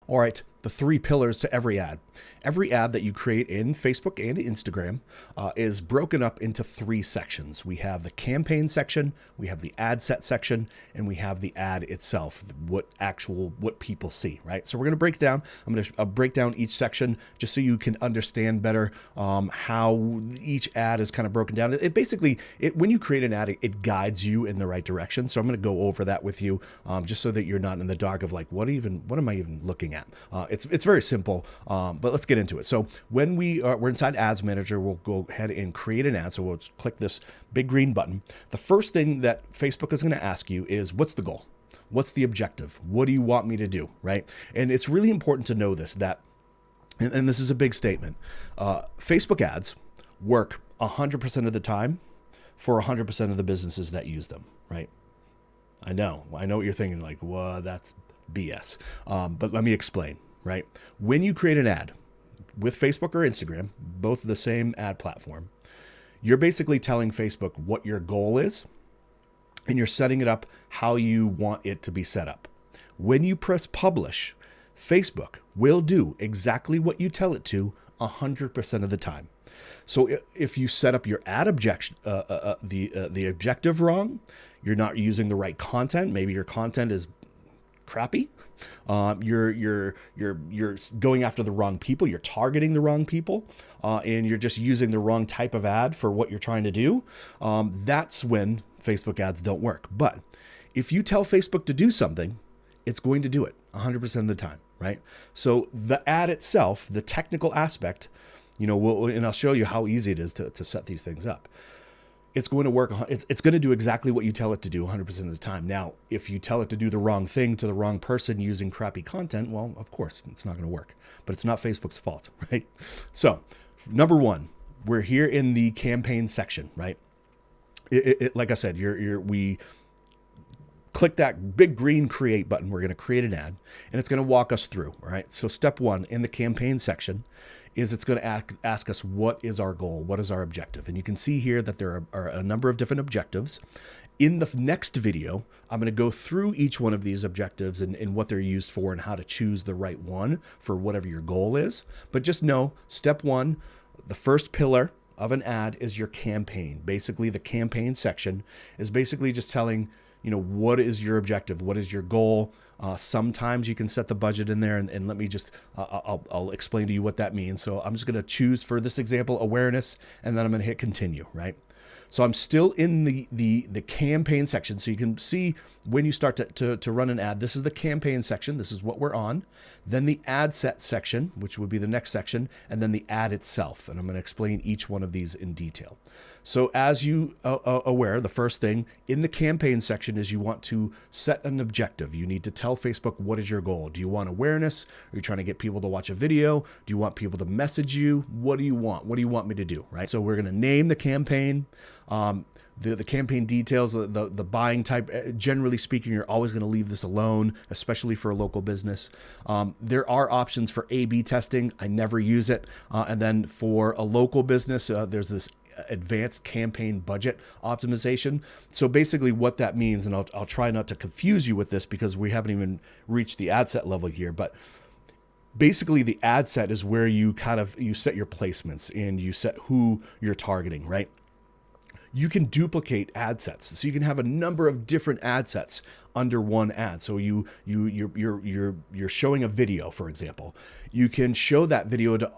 All right, the three pillars to every ad. Every ad that you create in Facebook and Instagram is broken up into three sections. We have the campaign section, we have the ad set section, and we have the ad itself, what people see, right? So we're going to break down. I'm going to break down each section just so you can understand better how each ad is kind of broken down. It basically, when you create an ad, it guides you in the right direction. So I'm going to go over that with you just so that you're not in the dark of like, what am I even looking at? It's very simple, but let's get into it. So when we're inside Ads Manager, we'll go ahead and create an ad. So we'll click this big green button. The first thing that Facebook is going to ask you is, what's the goal? What's the objective? What do you want me to do, right? And it's really important to know this, that, and this is a big statement, Facebook ads work 100% of the time for 100% of the businesses that use them, right? I know what you're thinking, like, well, that's BS. But let me explain, right? When you create an ad with Facebook or Instagram, both the same ad platform, you're basically telling Facebook what your goal is, and you're setting it up how you want it to be set up. When you press publish, Facebook will do exactly what you tell it to 100% of the time. So if you set up your ad the objective wrong, you're not using the right content. Maybe your content is crappy. You're going after the wrong people. You're targeting the wrong people, and you're just using the wrong type of ad for what you're trying to do. That's when Facebook ads don't work. But if you tell Facebook to do something, it's going to do it 100% of the time, right? So the ad itself, the technical aspect, and I'll show you how easy it is to set these things up. It's going to work. It's going to do exactly what you tell it to do 100% of the time. Now, if you tell it to do the wrong thing to the wrong person using crappy content, well, of course, it's not going to work. But it's not Facebook's fault, right? So, number one, we're here in the campaign section, right? Like I said, we click that big green create button. We're going to create an ad, and it's going to walk us through. All right. So step one in the campaign section is it's going to ask us, what is our goal? What is our objective? And you can see here that there are a number of different objectives. In the next video, I'm going to go through each one of these objectives and what they're used for and how to choose the right one for whatever your goal is. But just know, step one, the first pillar of an ad is your campaign. Basically, the campaign section is basically just telling, what is your objective? What is your goal? Sometimes you can set the budget in there, and let me just, I'll explain to you what that means. So I'm just going to choose for this example, awareness, and then I'm going to hit continue, right? So I'm still in the campaign section. So you can see when you start to run an ad, this is the campaign section. This is what we're on. Then the ad set section, which would be the next section, and then the ad itself. And I'm going to explain each one of these in detail. So as you are aware, the first thing in the campaign section is you want to set an objective. You need to tell Facebook, what is your goal? Do you want awareness? Are you trying to get people to watch a video? Do you want people to message you? What do you want? What do you want me to do, right? So we're going to name the campaign. The campaign details, the buying type, generally speaking, you're always going to leave this alone, especially for a local business. There are options for A/B testing. I never use it. And then for a local business, there's this advanced campaign budget optimization. So basically what that means, and I'll try not to confuse you with this because we haven't even reached the ad set level here, but basically the ad set is where you set your placements and you set who you're targeting, right? You can duplicate ad sets, so you can have a number of different ad sets under one ad. So you're showing a video, for example. You can show that video to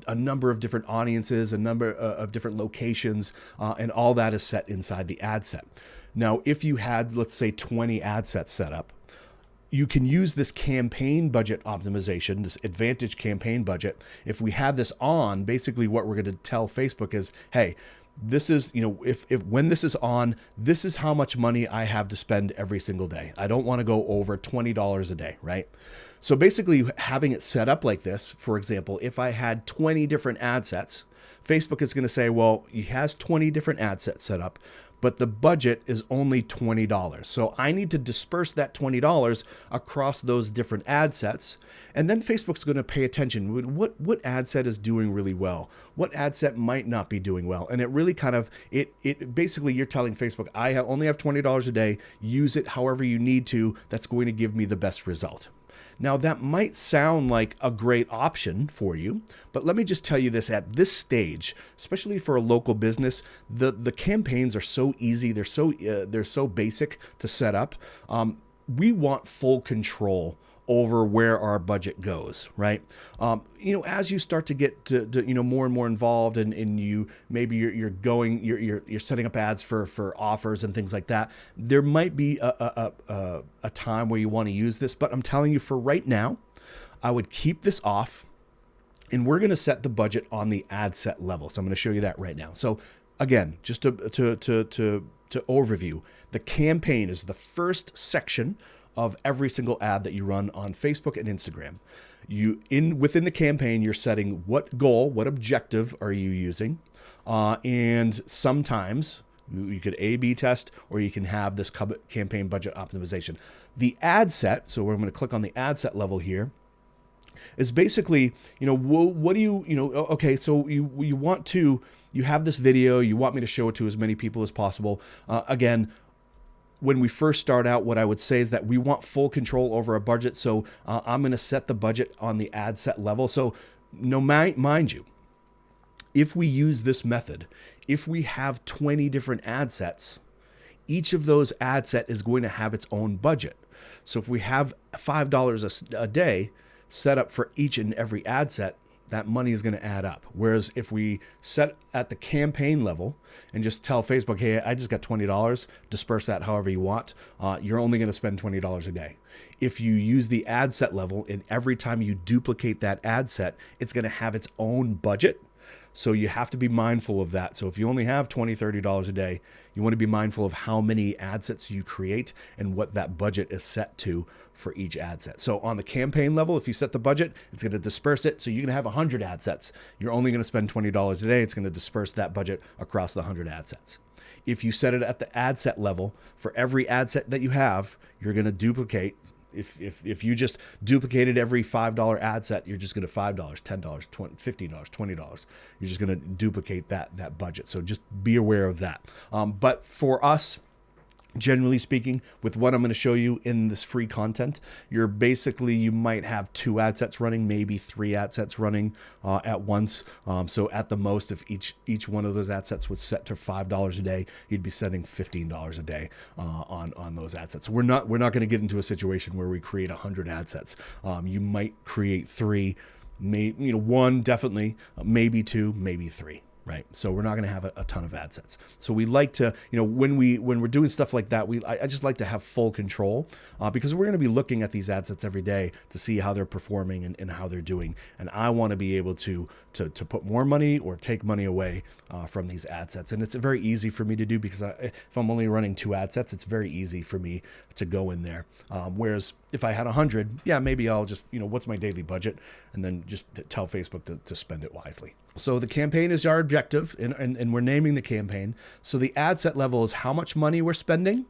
a number of different audiences, a number of different locations, and all that is set inside the ad set. Now, if you had, let's say, 20 ad sets set up, you can use this campaign budget optimization, this advantage campaign budget. If we have this on, basically what we're going to tell Facebook is, hey, this is, if when this is on, this is how much money I have to spend every single day. I don't want to go over $20 a day, right? So basically having it set up like this, for example, if I had 20 different ad sets, Facebook is going to say, well, he has 20 different ad sets set up, but the budget is only $20. So I need to disperse that $20 across those different ad sets. And then Facebook's going to pay attention. What ad set is doing really well? What ad set might not be doing well? And it really it basically you're telling Facebook, I only have $20 a day. Use it however you need to. That's going to give me the best result. Now, that might sound like a great option for you, but let me just tell you this: at this stage, especially for a local business, the campaigns are so easy. They're so basic to set up. We want full control over where our budget goes, right? As you start to get to more and more involved, and you maybe you're setting up ads for offers and things like that, there might be a time where you want to use this. But I'm telling you, for right now, I would keep this off, and we're going to set the budget on the ad set level. So I'm going to show you that right now. So again, just to overview, the campaign is the first section of every single ad that you run on Facebook and Instagram. Within the campaign, you're setting what goal, what objective are you using, and sometimes you could A/B test, or you can have this campaign budget optimization. The ad set, so we're going to click on the ad set level here, is basically, what do okay, so you have this video, you want me to show it to as many people as possible. Again, when we first start out, what I would say is that we want full control over our budget. So I'm going to set the budget on the ad set level. So mind you, if we use this method, if we have 20 different ad sets, each of those ad set is going to have its own budget. So if we have $5 a day set up for each and every ad set, that money is going to add up. Whereas if we set at the campaign level and just tell Facebook, hey, I just got $20, disperse that however you want, you're only going to spend $20 a day. If you use the ad set level, and every time you duplicate that ad set, it's going to have its own budget. So you have to be mindful of that. So if you only have $20, $30 a day, you want to be mindful of how many ad sets you create and what that budget is set to for each ad set. So on the campaign level, if you set the budget, it's going to disperse it. So you can have 100 ad sets. You're only going to spend $20 a day. It's going to disperse that budget across the 100 ad sets. If you set it at the ad set level, for every ad set that you have, you're going to duplicate. If you just duplicated every $5 ad set, you're just going to $5, $10, $20, $15, $20. You're just going to duplicate that budget. So just be aware of that. But for us, generally speaking, with what I'm going to show you in this free content, you might have 2 ad sets running, maybe 3 ad sets running at once. So at the most, if each one of those ad sets was set to $5 a day, you'd be spending $15 a day on those ad sets. So we're not going to get into a situation where we create 100 ad sets. You might create 3, 1 definitely, maybe 2, maybe 3. Right. So we're not going to have a ton of ad sets. So we like to, when we're doing stuff like that, I just like to have full control because we're going to be looking at these ad sets every day to see how they're performing and how they're doing. And I want to be able to put more money or take money away from these ad sets. And it's very easy for me to do because if I'm only running 2 ad sets, it's very easy for me to go in there. Whereas if I had 100, maybe I'll just, what's my daily budget? And then just tell Facebook to spend it wisely. So the campaign is our objective, and we're naming the campaign. So the ad set level is how much money we're spending,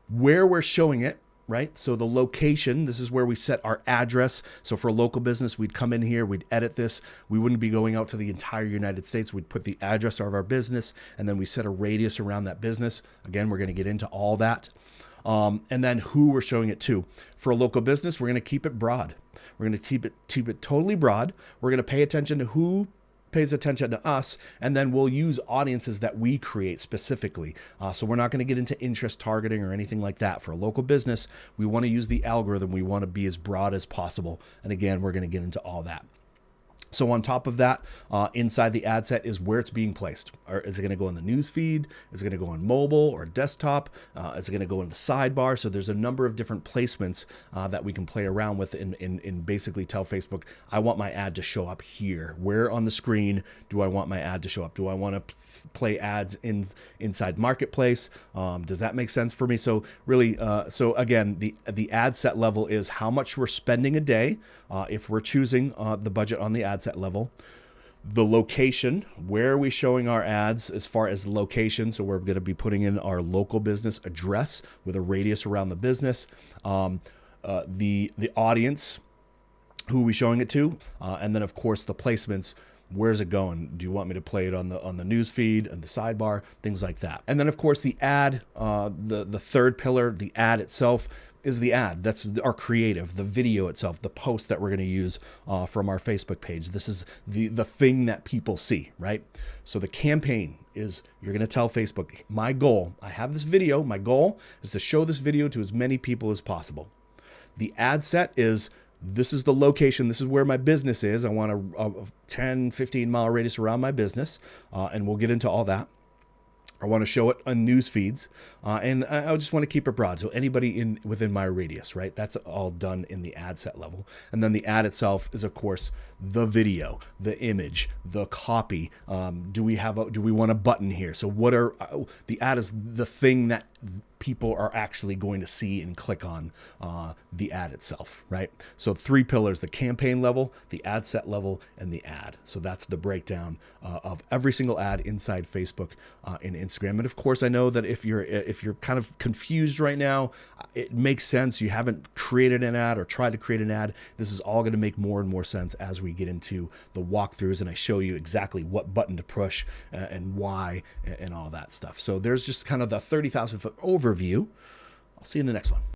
where we're showing it, right? So the location, this is where we set our address. So for a local business, we'd come in here, we'd edit this. We wouldn't be going out to the entire United States. We'd put the address of our business, and then we set a radius around that business. Again, we're going to get into all that. And then who we're showing it to. For a local business, we're going to keep it broad. We're going to keep it totally broad. We're going to pay attention to who pays attention to us, and then we'll use audiences that we create specifically. So we're not going to get into interest targeting or anything like that. For a local business, we want to use the algorithm. We want to be as broad as possible. And again, we're going to get into all that. So on top of that, inside the ad set is where it's being placed. Is it going to go in the news feed? Is it going to go on mobile or desktop? Is it going to go in the sidebar? So there's a number of different placements that we can play around with and basically tell Facebook, I want my ad to show up here. Where on the screen do I want my ad to show up? Do I want to play ads inside Marketplace? Does that make sense for me? So really, so again, the ad set level is how much we're spending a day if we're choosing the budget on the ad set level. The location, where are we showing our ads as far as location? So we're going to be putting in our local business address with a radius around the business. The audience, who are we showing it to? And then of course the placements. Where's it going? Do you want me to play it on the news feed and the sidebar, things like that? And then of course the ad, the third pillar, the ad itself. is the ad. That's our creative, the video itself, the post that we're going to use from our Facebook page. This is the thing that people see, right? So the campaign is, you're going to tell Facebook, my goal, I have this video. My goal is to show this video to as many people as possible. The ad set is, this is the location. This is where my business is. I want a 10, 15 mile radius around my business. And we'll get into all that. I want to show it on news feeds, and I just want to keep it broad. So anybody within my radius, right? That's all done in the ad set level. And then the ad itself is, of course, the video, the image, the copy. Do we want a button here? So the ad is the thing that people are actually going to see and click on the ad itself, right? So 3 pillars: the campaign level, the ad set level, and the ad. So that's the breakdown of every single ad inside Facebook and Instagram. And of course, I know that if you're kind of confused right now, it makes sense. You haven't created an ad or tried to create an ad. This is all going to make more and more sense as we get into the walkthroughs and I show you exactly what button to push and why and all that stuff. So there's just kind of the 30,000 foot overview. I'll see you in the next one.